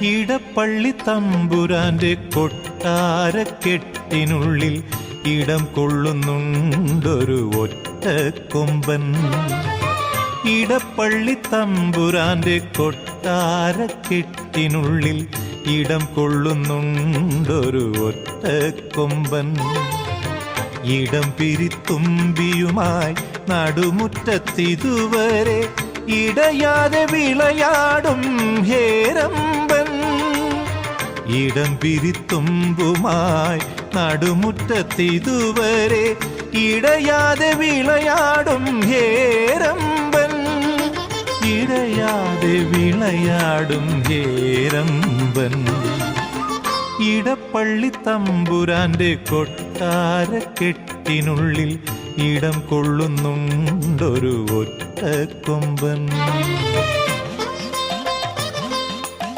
ഇടപ്പള്ളി തമ്പുരാന്റെ കൊട്ടാരക്കെട്ടിനുള്ളിൽ ഇടം കൊള്ളുന്നുണ്ടൊരു ഒറ്റക്കൊമ്പൻ. ഇടപ്പള്ളി തമ്പുരാന്റെ കൊട്ടാരക്കെട്ടിനുള്ളിൽ ഇടം കൊള്ളുന്നുണ്ടൊരു ഒറ്റക്കൊമ്പൻ. ഇടം പിരിത്തുമ്പിയുമായി നടുമുറ്റത്തിതുവരെ ഇടയാതെ വിളയാടും ഹേരമ്പൻ. ഇടം പിരിത്തുമ്പുമായി നടുമുറ്റത്തിതുവരെ ഇടയാതെ വിളയാടും ഹേരമ്പൻ. ഇടയാതെ വിളയാടും ഹേരമ്പൻ. ഇടപ്പള്ളി തമ്പുരാന്റെ കൊട്ടാരക്കെട്ടിനുള്ളിൽ ഇടം കൊള്ളുന്നുണ്ടൊരു ഒറ്റക്കൊമ്പൻ.